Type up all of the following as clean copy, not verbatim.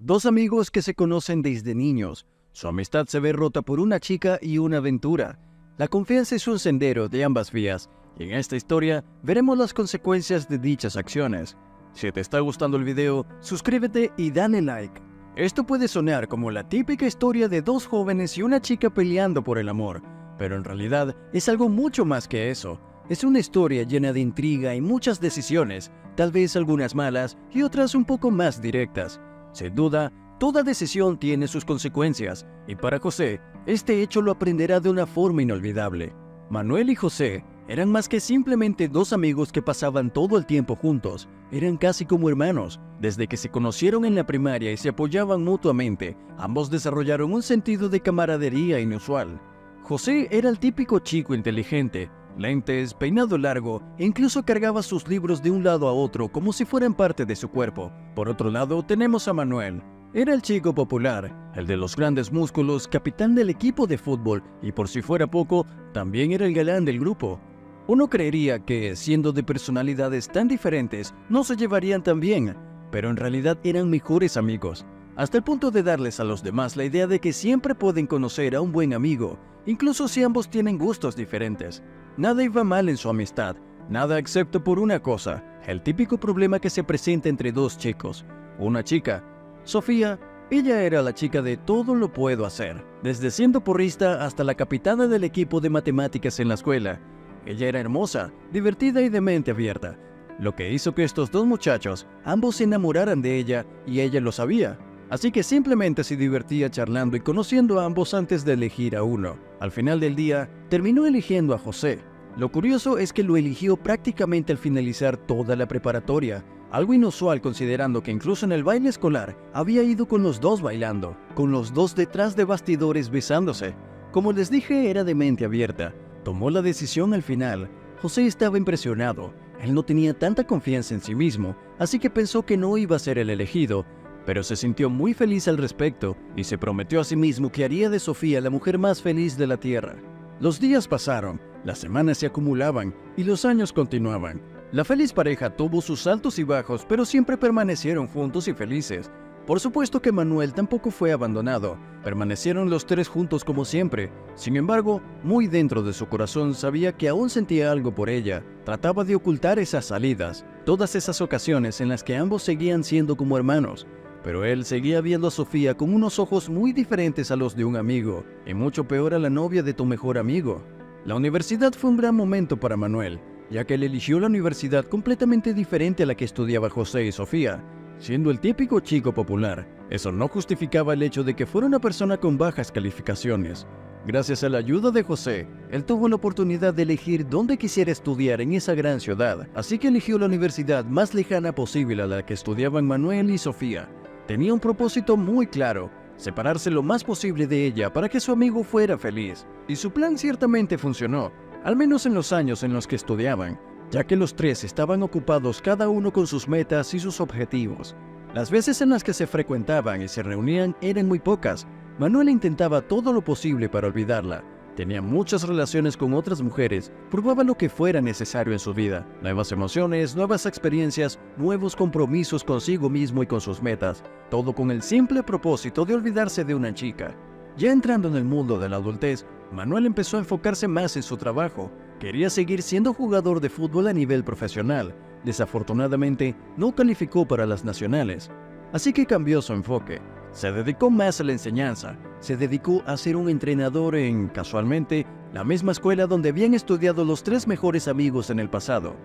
Dos amigos que se conocen desde niños. Su amistad se ve rota por una chica y una aventura. La confianza es un sendero de ambas vías, y en esta historia veremos las consecuencias de dichas acciones. Si te está gustando el video, suscríbete y dale like. Esto puede sonar como la típica historia de dos jóvenes y una chica peleando por el amor, pero en realidad es algo mucho más que eso. Es una historia llena de intriga y muchas decisiones, tal vez algunas malas y otras un poco más directas. Sin duda, toda decisión tiene sus consecuencias, y para José, este hecho lo aprenderá de una forma inolvidable. Manuel y José eran más que simplemente dos amigos que pasaban todo el tiempo juntos, eran casi como hermanos. Desde que se conocieron en la primaria y se apoyaban mutuamente, ambos desarrollaron un sentido de camaradería inusual. José era el típico chico inteligente, lentes, peinado largo e incluso cargaba sus libros de un lado a otro como si fueran parte de su cuerpo. Por otro lado, tenemos a Manuel. Era el chico popular, el de los grandes músculos, capitán del equipo de fútbol y por si fuera poco, también era el galán del grupo. Uno creería que, siendo de personalidades tan diferentes, no se llevarían tan bien, pero en realidad eran mejores amigos, hasta el punto de darles a los demás la idea de que siempre pueden conocer a un buen amigo, incluso si ambos tienen gustos diferentes. Nada iba mal en su amistad, nada excepto por una cosa, el típico problema que se presenta entre dos chicos. Una chica, Sofía, ella era la chica de todo lo puedo hacer, desde siendo porrista hasta la capitana del equipo de matemáticas en la escuela. Ella era hermosa, divertida y de mente abierta, lo que hizo que estos dos muchachos ambos se enamoraran de ella y ella lo sabía. Así que simplemente se divertía charlando y conociendo a ambos antes de elegir a uno. Al final del día, terminó eligiendo a José. Lo curioso es que lo eligió prácticamente al finalizar toda la preparatoria, algo inusual considerando que incluso en el baile escolar había ido con los dos bailando, con los dos detrás de bastidores besándose. Como les dije, era de mente abierta. Tomó la decisión al final. José estaba impresionado. Él no tenía tanta confianza en sí mismo, así que pensó que no iba a ser el elegido, pero se sintió muy feliz al respecto y se prometió a sí mismo que haría de Sofía la mujer más feliz de la tierra. Los días pasaron, las semanas se acumulaban y los años continuaban. La feliz pareja tuvo sus altos y bajos, pero siempre permanecieron juntos y felices. Por supuesto que Manuel tampoco fue abandonado, permanecieron los tres juntos como siempre. Sin embargo, muy dentro de su corazón sabía que aún sentía algo por ella, trataba de ocultar esas salidas, todas esas ocasiones en las que ambos seguían siendo como hermanos. Pero él seguía viendo a Sofía con unos ojos muy diferentes a los de un amigo, y mucho peor a la novia de tu mejor amigo. La universidad fue un gran momento para Manuel, ya que él eligió la universidad completamente diferente a la que estudiaba José y Sofía. Siendo el típico chico popular, eso no justificaba el hecho de que fuera una persona con bajas calificaciones. Gracias a la ayuda de José, él tuvo la oportunidad de elegir dónde quisiera estudiar en esa gran ciudad, así que eligió la universidad más lejana posible a la que estudiaban Manuel y Sofía. Tenía un propósito muy claro, separarse lo más posible de ella para que su amigo fuera feliz. Y su plan ciertamente funcionó, al menos en los años en los que estudiaban, ya que los tres estaban ocupados cada uno con sus metas y sus objetivos. Las veces en las que se frecuentaban y se reunían eran muy pocas. Manuel intentaba todo lo posible para olvidarla. Tenía muchas relaciones con otras mujeres, probaba lo que fuera necesario en su vida. Nuevas emociones, nuevas experiencias, nuevos compromisos consigo mismo y con sus metas. Todo con el simple propósito de olvidarse de una chica. Ya entrando en el mundo de la adultez, Manuel empezó a enfocarse más en su trabajo. Quería seguir siendo jugador de fútbol a nivel profesional. Desafortunadamente, no calificó para las nacionales. Así que cambió su enfoque. Se dedicó más a la enseñanza. Se dedicó a ser un entrenador en, casualmente, la misma escuela donde habían estudiado los tres mejores amigos en el pasado.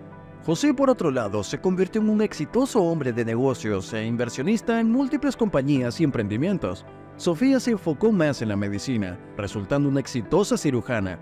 José, por otro lado, se convirtió en un exitoso hombre de negocios e inversionista en múltiples compañías y emprendimientos. Sofía se enfocó más en la medicina, resultando una exitosa cirujana.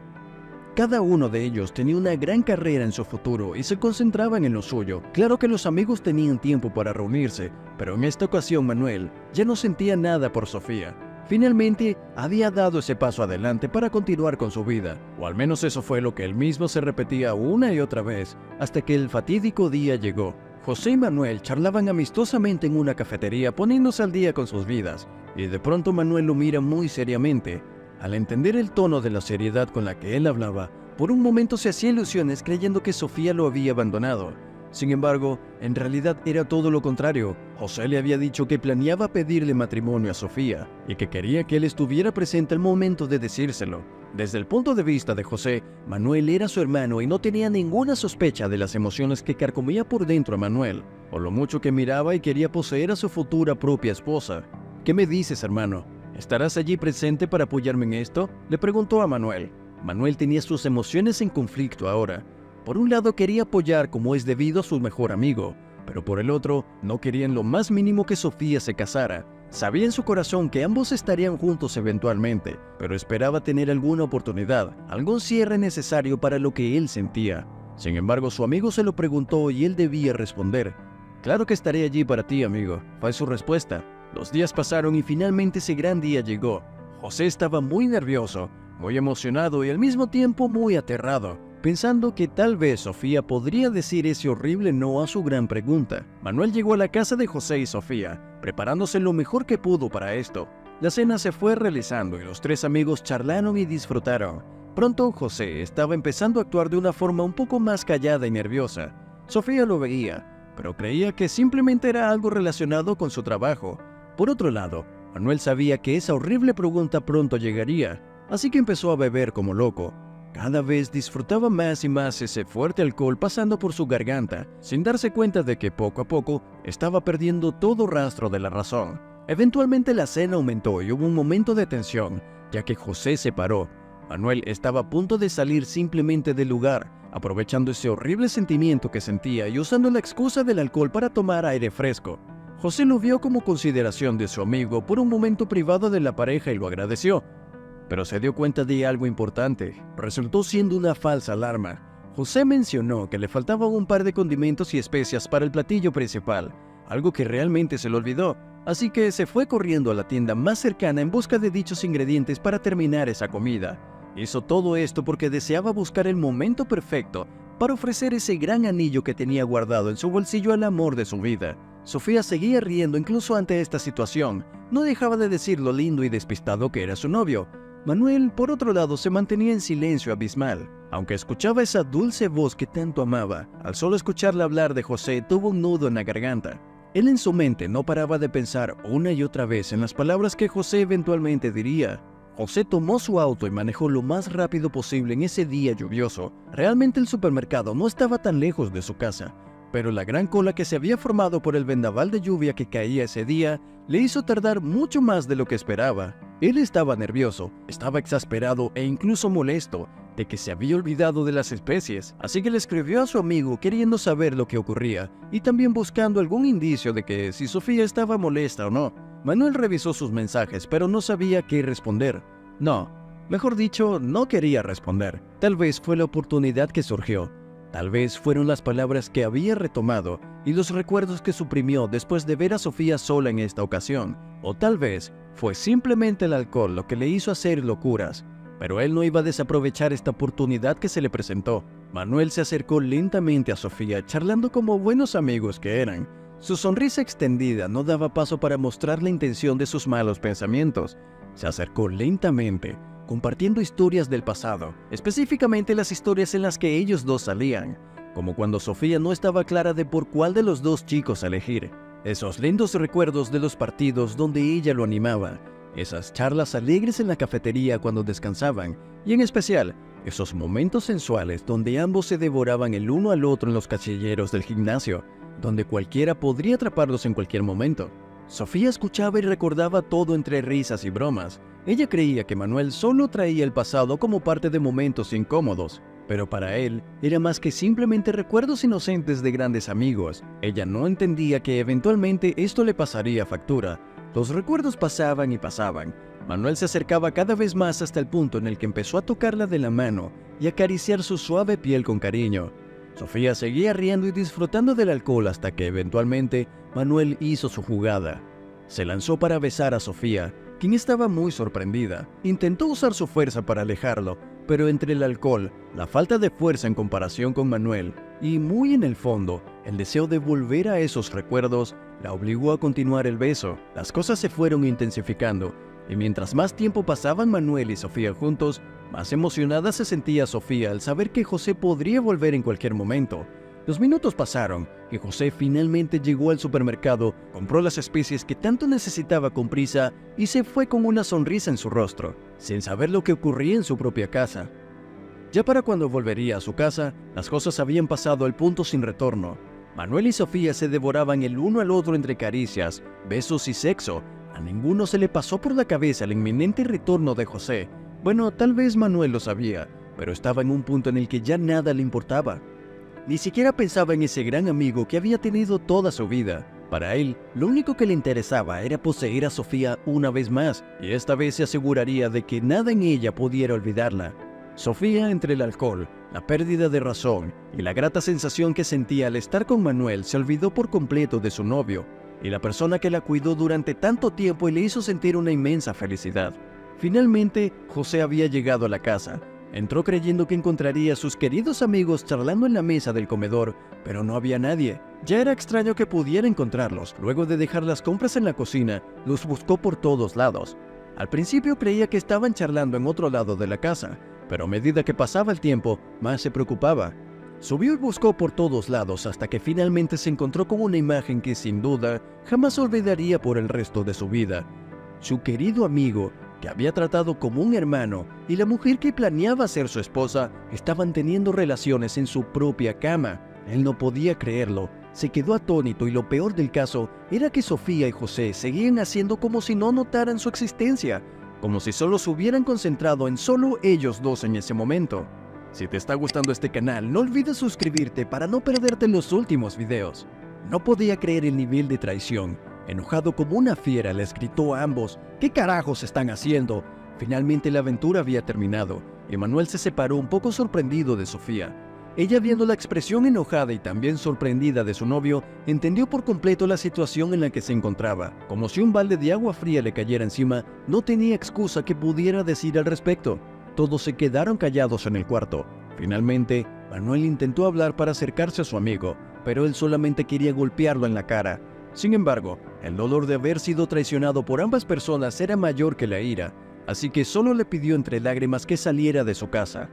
Cada uno de ellos tenía una gran carrera en su futuro y se concentraban en lo suyo. Claro que los amigos tenían tiempo para reunirse, pero en esta ocasión Manuel ya no sentía nada por Sofía. Finalmente, había dado ese paso adelante para continuar con su vida, o al menos eso fue lo que él mismo se repetía una y otra vez, hasta que el fatídico día llegó. José y Manuel charlaban amistosamente en una cafetería poniéndose al día con sus vidas, y de pronto Manuel lo mira muy seriamente. Al entender el tono de la seriedad con la que él hablaba, por un momento se hacía ilusiones creyendo que Sofía lo había abandonado. Sin embargo, en realidad era todo lo contrario. José le había dicho que planeaba pedirle matrimonio a Sofía y que quería que él estuviera presente al momento de decírselo. Desde el punto de vista de José, Manuel era su hermano y no tenía ninguna sospecha de las emociones que carcomía por dentro a Manuel, o lo mucho que miraba y quería poseer a su futura propia esposa. ¿Qué me dices, hermano? ¿Estarás allí presente para apoyarme en esto?, le preguntó a Manuel. Manuel tenía sus emociones en conflicto ahora. Por un lado quería apoyar como es debido a su mejor amigo, pero por el otro no quería en lo más mínimo que Sofía se casara. Sabía en su corazón que ambos estarían juntos eventualmente, pero esperaba tener alguna oportunidad, algún cierre necesario para lo que él sentía. Sin embargo, su amigo se lo preguntó y él debía responder. «Claro que estaré allí para ti, amigo», fue su respuesta. Los días pasaron y finalmente ese gran día llegó. José estaba muy nervioso, muy emocionado y al mismo tiempo muy aterrado, pensando que tal vez Sofía podría decir ese horrible no a su gran pregunta. Manuel llegó a la casa de José y Sofía, preparándose lo mejor que pudo para esto. La cena se fue realizando y los tres amigos charlaron y disfrutaron. Pronto José estaba empezando a actuar de una forma un poco más callada y nerviosa. Sofía lo veía, pero creía que simplemente era algo relacionado con su trabajo. Por otro lado, Manuel sabía que esa horrible pregunta pronto llegaría, así que empezó a beber como loco. Cada vez disfrutaba más y más ese fuerte alcohol pasando por su garganta, sin darse cuenta de que poco a poco estaba perdiendo todo rastro de la razón. Eventualmente la cena aumentó y hubo un momento de tensión, ya que José se paró. Manuel estaba a punto de salir simplemente del lugar, aprovechando ese horrible sentimiento que sentía y usando la excusa del alcohol para tomar aire fresco. José lo vio como consideración de su amigo por un momento privado de la pareja y lo agradeció. Pero se dio cuenta de algo importante. Resultó siendo una falsa alarma. José mencionó que le faltaban un par de condimentos y especias para el platillo principal, algo que realmente se le olvidó, así que se fue corriendo a la tienda más cercana en busca de dichos ingredientes para terminar esa comida. Hizo todo esto porque deseaba buscar el momento perfecto para ofrecer ese gran anillo que tenía guardado en su bolsillo al amor de su vida. Sofía seguía riendo incluso ante esta situación. No dejaba de decir lo lindo y despistado que era su novio. Manuel, por otro lado, se mantenía en silencio abismal. Aunque escuchaba esa dulce voz que tanto amaba, al solo escucharla hablar de José tuvo un nudo en la garganta. Él en su mente no paraba de pensar una y otra vez en las palabras que José eventualmente diría. José tomó su auto y manejó lo más rápido posible en ese día lluvioso. Realmente el supermercado no estaba tan lejos de su casa, pero la gran cola que se había formado por el vendaval de lluvia que caía ese día le hizo tardar mucho más de lo que esperaba. Él estaba nervioso, estaba exasperado e incluso molesto de que se había olvidado de las especies, así que le escribió a su amigo queriendo saber lo que ocurría y también buscando algún indicio de que si Sofía estaba molesta o no. Manuel revisó sus mensajes, pero no sabía qué responder. No, mejor dicho, no quería responder. Tal vez fue la oportunidad que surgió. Tal vez fueron las palabras que había retomado y los recuerdos que suprimió después de ver a Sofía sola en esta ocasión. O tal vez fue simplemente el alcohol lo que le hizo hacer locuras. Pero él no iba a desaprovechar esta oportunidad que se le presentó. Manuel se acercó lentamente a Sofía, charlando como buenos amigos que eran. Su sonrisa extendida no daba paso para mostrar la intención de sus malos pensamientos. Se acercó lentamente, compartiendo historias del pasado, específicamente las historias en las que ellos dos salían, como cuando Sofía no estaba clara de por cuál de los dos chicos elegir. Esos lindos recuerdos de los partidos donde ella lo animaba, esas charlas alegres en la cafetería cuando descansaban, y en especial, esos momentos sensuales donde ambos se devoraban el uno al otro en los cachilleros del gimnasio, donde cualquiera podría atraparlos en cualquier momento. Sofía escuchaba y recordaba todo entre risas y bromas. Ella creía que Manuel solo traía el pasado como parte de momentos incómodos, pero para él era más que simplemente recuerdos inocentes de grandes amigos. Ella no entendía que eventualmente esto le pasaría factura. Los recuerdos pasaban y pasaban. Manuel se acercaba cada vez más hasta el punto en el que empezó a tocarla de la mano y acariciar su suave piel con cariño. Sofía seguía riendo y disfrutando del alcohol hasta que eventualmente Manuel hizo su jugada. Se lanzó para besar a Sofía, quien estaba muy sorprendida. Intentó usar su fuerza para alejarlo, pero entre el alcohol, la falta de fuerza en comparación con Manuel, y muy en el fondo, el deseo de volver a esos recuerdos, la obligó a continuar el beso. Las cosas se fueron intensificando, y mientras más tiempo pasaban Manuel y Sofía juntos, más emocionada se sentía Sofía al saber que José podría volver en cualquier momento. Los minutos pasaron y José finalmente llegó al supermercado, compró las especies que tanto necesitaba con prisa y se fue con una sonrisa en su rostro, sin saber lo que ocurría en su propia casa. Ya para cuando volvería a su casa, las cosas habían pasado al punto sin retorno. Manuel y Sofía se devoraban el uno al otro entre caricias, besos y sexo. A ninguno se le pasó por la cabeza el inminente retorno de José. Bueno, tal vez Manuel lo sabía, pero estaba en un punto en el que ya nada le importaba. Ni siquiera pensaba en ese gran amigo que había tenido toda su vida. Para él, lo único que le interesaba era poseer a Sofía una vez más, y esta vez se aseguraría de que nada en ella pudiera olvidarla. Sofía, entre el alcohol, la pérdida de razón y la grata sensación que sentía al estar con Manuel, se olvidó por completo de su novio y la persona que la cuidó durante tanto tiempo y le hizo sentir una inmensa felicidad. Finalmente, José había llegado a la casa. Entró creyendo que encontraría a sus queridos amigos charlando en la mesa del comedor, pero no había nadie. Ya era extraño que pudiera encontrarlos. Luego de dejar las compras en la cocina, los buscó por todos lados. Al principio creía que estaban charlando en otro lado de la casa, pero a medida que pasaba el tiempo, más se preocupaba. Subió y buscó por todos lados hasta que finalmente se encontró con una imagen que sin duda jamás olvidaría por el resto de su vida. Su querido amigo, que había tratado como un hermano, y la mujer que planeaba ser su esposa, estaban teniendo relaciones en su propia cama. Él no podía creerlo, se quedó atónito y lo peor del caso era que Sofía y José seguían haciendo como si no notaran su existencia, como si solo se hubieran concentrado en solo ellos dos en ese momento. Si te está gustando este canal, no olvides suscribirte para no perderte los últimos videos. No podía creer el nivel de traición. Enojado como una fiera, les gritó a ambos: ¿qué carajos están haciendo? Finalmente la aventura había terminado, y Manuel se separó un poco sorprendido de Sofía. Ella, viendo la expresión enojada y también sorprendida de su novio, entendió por completo la situación en la que se encontraba. Como si un balde de agua fría le cayera encima, no tenía excusa que pudiera decir al respecto. Todos se quedaron callados en el cuarto. Finalmente, Manuel intentó hablar para acercarse a su amigo, pero él solamente quería golpearlo en la cara. Sin embargo, el dolor de haber sido traicionado por ambas personas era mayor que la ira, así que solo le pidió entre lágrimas que saliera de su casa.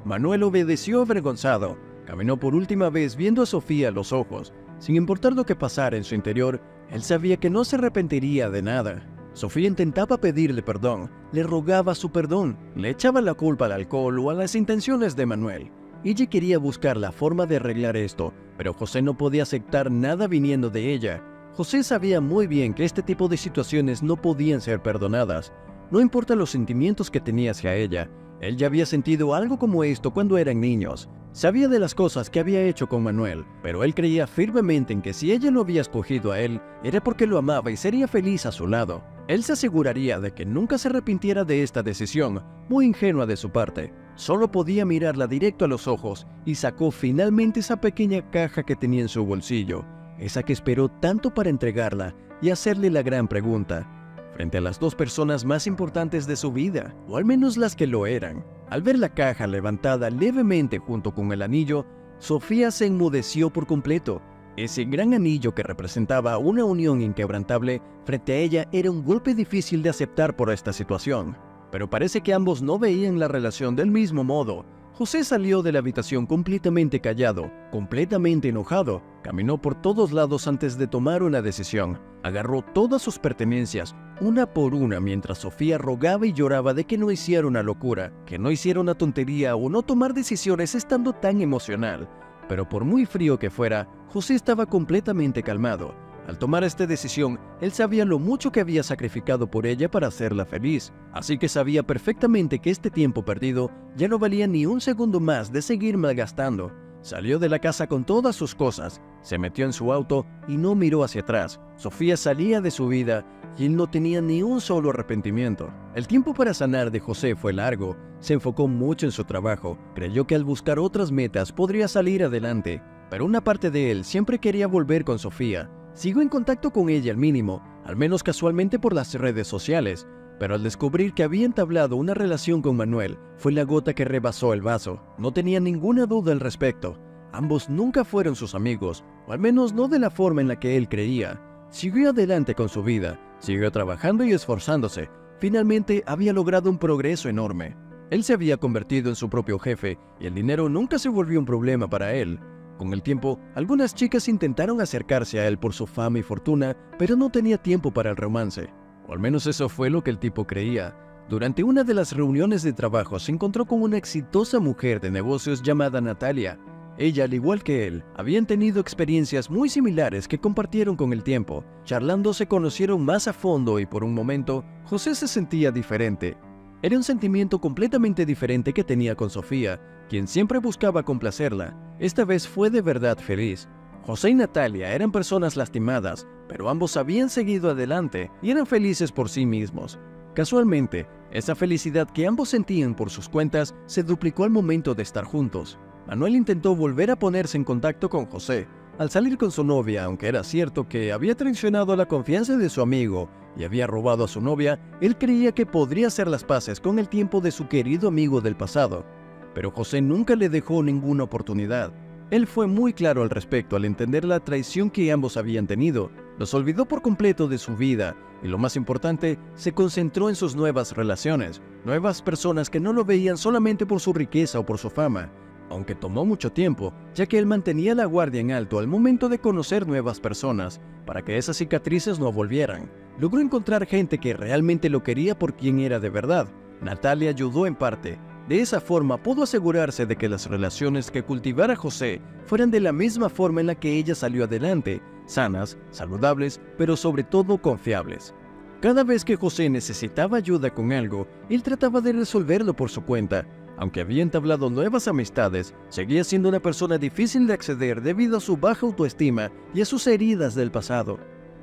Manuel obedeció avergonzado. Caminó por última vez viendo a Sofía a los ojos. Sin importar lo que pasara en su interior, él sabía que no se arrepentiría de nada. Sofía intentaba pedirle perdón, le rogaba su perdón, le echaba la culpa al alcohol o a las intenciones de Manuel. Ella quería buscar la forma de arreglar esto, pero José no podía aceptar nada viniendo de ella. José sabía muy bien que este tipo de situaciones no podían ser perdonadas. No importa los sentimientos que tenía hacia ella, él ya había sentido algo como esto cuando eran niños. Sabía de las cosas que había hecho con Manuel, pero él creía firmemente en que si ella lo había escogido a él, era porque lo amaba y sería feliz a su lado. Él se aseguraría de que nunca se arrepintiera de esta decisión, muy ingenua de su parte. Solo podía mirarla directo a los ojos y sacó finalmente esa pequeña caja que tenía en su bolsillo, esa que esperó tanto para entregarla y hacerle la gran pregunta. Frente a las dos personas más importantes de su vida, o al menos las que lo eran. Al ver la caja levantada levemente junto con el anillo, Sofía se enmudeció por completo. Ese gran anillo que representaba una unión inquebrantable frente a ella era un golpe difícil de aceptar por esta situación. Pero parece que ambos no veían la relación del mismo modo. José salió de la habitación completamente callado, completamente enojado. Caminó por todos lados antes de tomar una decisión. Agarró todas sus pertenencias, una por una, mientras Sofía rogaba y lloraba de que no hiciera una locura, que no hiciera una tontería o no tomar decisiones estando tan emocional. Pero por muy frío que fuera, José estaba completamente calmado. Al tomar esta decisión, él sabía lo mucho que había sacrificado por ella para hacerla feliz, así que sabía perfectamente que este tiempo perdido ya no valía ni un segundo más de seguir malgastando. Salió de la casa con todas sus cosas, se metió en su auto y no miró hacia atrás. Sofía salía de su vida y él no tenía ni un solo arrepentimiento. El tiempo para sanar de José fue largo, se enfocó mucho en su trabajo, creyó que al buscar otras metas podría salir adelante, pero una parte de él siempre quería volver con Sofía. Siguió en contacto con ella al mínimo, al menos casualmente por las redes sociales, pero al descubrir que había entablado una relación con Manuel, fue la gota que rebasó el vaso. No tenía ninguna duda al respecto. Ambos nunca fueron sus amigos, o al menos no de la forma en la que él creía. Siguió adelante con su vida, siguió trabajando y esforzándose. Finalmente había logrado un progreso enorme. Él se había convertido en su propio jefe, y el dinero nunca se volvió un problema para él. Con el tiempo, algunas chicas intentaron acercarse a él por su fama y fortuna, pero no tenía tiempo para el romance. O al menos eso fue lo que el tipo creía. Durante una de las reuniones de trabajo se encontró con una exitosa mujer de negocios llamada Natalia. Ella, al igual que él, habían tenido experiencias muy similares que compartieron con el tiempo. Charlando se conocieron más a fondo y por un momento, José se sentía diferente. Era un sentimiento completamente diferente que tenía con Sofía, quien siempre buscaba complacerla. Esta vez fue de verdad feliz. José y Natalia eran personas lastimadas, pero ambos habían seguido adelante y eran felices por sí mismos. Casualmente, esa felicidad que ambos sentían por sus cuentas se duplicó al momento de estar juntos. Manuel intentó volver a ponerse en contacto con José. Al salir con su novia, aunque era cierto que había traicionado la confianza de su amigo y había robado a su novia, él creía que podría hacer las paces con el tiempo de su querido amigo del pasado. Pero José nunca le dejó ninguna oportunidad. Él fue muy claro al respecto al entender la traición que ambos habían tenido. Los olvidó por completo de su vida y, lo más importante, se concentró en sus nuevas relaciones, nuevas personas que no lo veían solamente por su riqueza o por su fama. Aunque tomó mucho tiempo, ya que él mantenía la guardia en alto al momento de conocer nuevas personas, para que esas cicatrices no volvieran. Logró encontrar gente que realmente lo quería por quien era de verdad. Natalia ayudó en parte. De esa forma pudo asegurarse de que las relaciones que cultivara José fueran de la misma forma en la que ella salió adelante, sanas, saludables, pero sobre todo confiables. Cada vez que José necesitaba ayuda con algo, él trataba de resolverlo por su cuenta. Aunque había entablado nuevas amistades, seguía siendo una persona difícil de acceder debido a su baja autoestima y a sus heridas del pasado.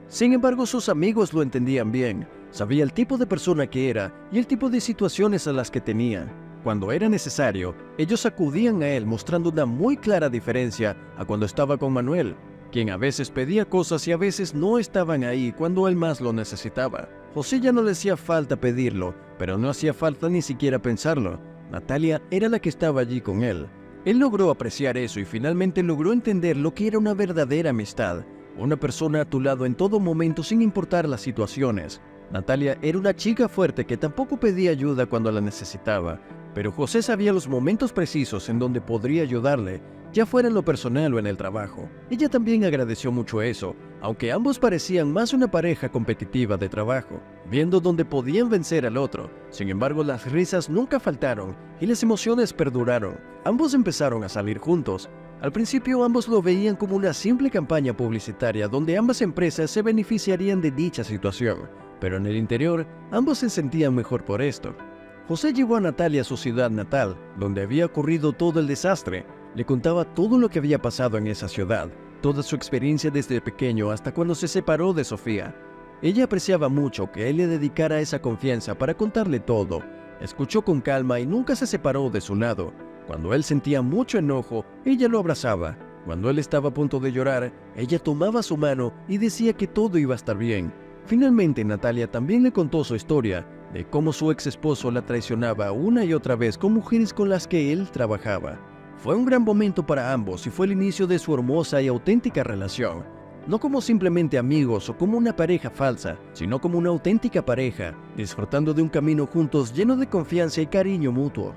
Sin embargo, sus amigos lo entendían bien, sabía el tipo de persona que era y el tipo de situaciones a las que tenía. Cuando era necesario, ellos acudían a él mostrando una muy clara diferencia a cuando estaba con Manuel, quien a veces pedía cosas y a veces no estaban ahí cuando él más lo necesitaba. José ya no le hacía falta pedirlo, pero no hacía falta ni siquiera pensarlo. Natalia era la que estaba allí con él. Él logró apreciar eso y finalmente logró entender lo que era una verdadera amistad. Una persona a tu lado en todo momento sin importar las situaciones. Natalia era una chica fuerte que tampoco pedía ayuda cuando la necesitaba, pero José sabía los momentos precisos en donde podría ayudarle, ya fuera en lo personal o en el trabajo. Ella también agradeció mucho eso, aunque ambos parecían más una pareja competitiva de trabajo, viendo dónde podían vencer al otro. Sin embargo, las risas nunca faltaron y las emociones perduraron. Ambos empezaron a salir juntos. Al principio ambos lo veían como una simple campaña publicitaria donde ambas empresas se beneficiarían de dicha situación, pero en el interior ambos se sentían mejor por esto. José llevó a Natalia a su ciudad natal, donde había ocurrido todo el desastre. Le contaba todo lo que había pasado en esa ciudad, toda su experiencia desde pequeño hasta cuando se separó de Sofía. Ella apreciaba mucho que él le dedicara esa confianza para contarle todo. Escuchó con calma y nunca se separó de su lado. Cuando él sentía mucho enojo, ella lo abrazaba. Cuando él estaba a punto de llorar, ella tomaba su mano y decía que todo iba a estar bien. Finalmente, Natalia también le contó su historia, de cómo su ex esposo la traicionaba una y otra vez con mujeres con las que él trabajaba. Fue un gran momento para ambos y fue el inicio de su hermosa y auténtica relación. No como simplemente amigos o como una pareja falsa, sino como una auténtica pareja, disfrutando de un camino juntos lleno de confianza y cariño mutuo.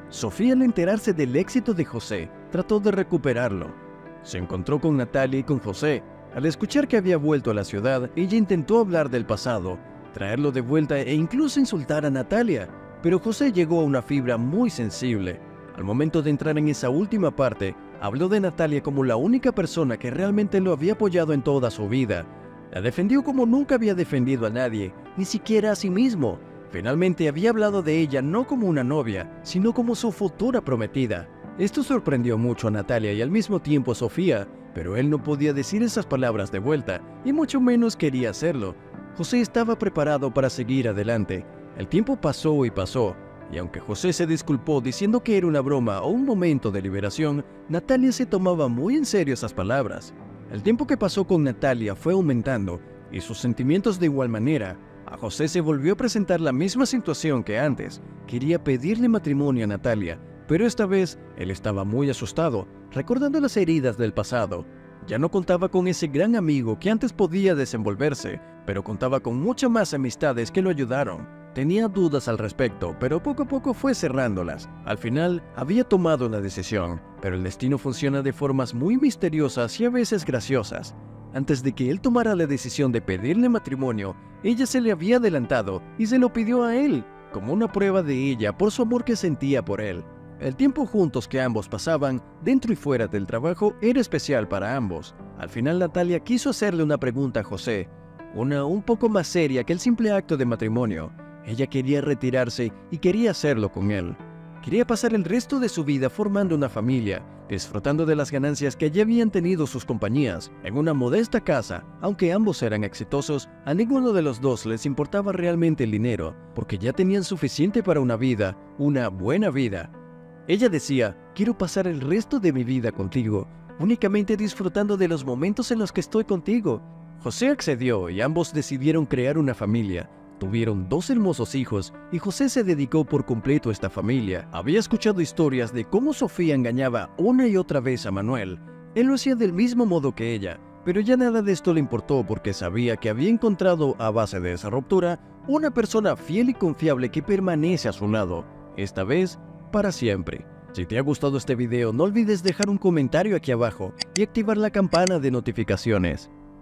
Sofía, al enterarse del éxito de José, trató de recuperarlo. Se encontró con Natalia y con José. Al escuchar que había vuelto a la ciudad, ella intentó hablar del pasado, traerlo de vuelta e incluso insultar a Natalia, pero José llegó a una fibra muy sensible. Al momento de entrar en esa última parte, habló de Natalia como la única persona que realmente lo había apoyado en toda su vida. La defendió como nunca había defendido a nadie, ni siquiera a sí mismo. Finalmente había hablado de ella no como una novia, sino como su futura prometida. Esto sorprendió mucho a Natalia y al mismo tiempo a Sofía, pero él no podía decir esas palabras de vuelta, y mucho menos quería hacerlo. José estaba preparado para seguir adelante. El tiempo pasó y pasó, y aunque José se disculpó diciendo que era una broma o un momento de liberación, Natalia se tomaba muy en serio esas palabras. El tiempo que pasó con Natalia fue aumentando, y sus sentimientos de igual manera. A José se volvió a presentar la misma situación que antes. Quería pedirle matrimonio a Natalia, pero esta vez él estaba muy asustado, recordando las heridas del pasado. Ya no contaba con ese gran amigo que antes podía desenvolverse, pero contaba con muchas más amistades que lo ayudaron. Tenía dudas al respecto, pero poco a poco fue cerrándolas. Al final, había tomado una decisión, Pero el destino funciona de formas muy misteriosas y a veces graciosas. Antes de que él tomara la decisión de pedirle matrimonio, ella se le había adelantado y se lo pidió a él, como una prueba de ella por su amor que sentía por él. El tiempo juntos que ambos pasaban, dentro y fuera del trabajo, era especial para ambos. Al final Natalia quiso hacerle una pregunta a José, una un poco más seria que el simple acto de matrimonio. Ella quería retirarse y quería hacerlo con él. Quería pasar el resto de su vida formando una familia, disfrutando de las ganancias que ya habían tenido sus compañías, en una modesta casa. Aunque ambos eran exitosos, a ninguno de los dos les importaba realmente el dinero, porque ya tenían suficiente para una vida, una buena vida. Ella decía, quiero pasar el resto de mi vida contigo, únicamente disfrutando de los momentos en los que estoy contigo. José accedió y ambos decidieron crear una familia. Tuvieron 2 hermosos hijos y José se dedicó por completo a esta familia. Había escuchado historias de cómo Sofía engañaba una y otra vez a Manuel. Él lo hacía del mismo modo que ella, pero ya nada de esto le importó porque sabía que había encontrado, a base de esa ruptura, una persona fiel y confiable que permanece a su lado, esta vez para siempre. Si te ha gustado este video, no olvides dejar un comentario aquí abajo y activar la campana de notificaciones.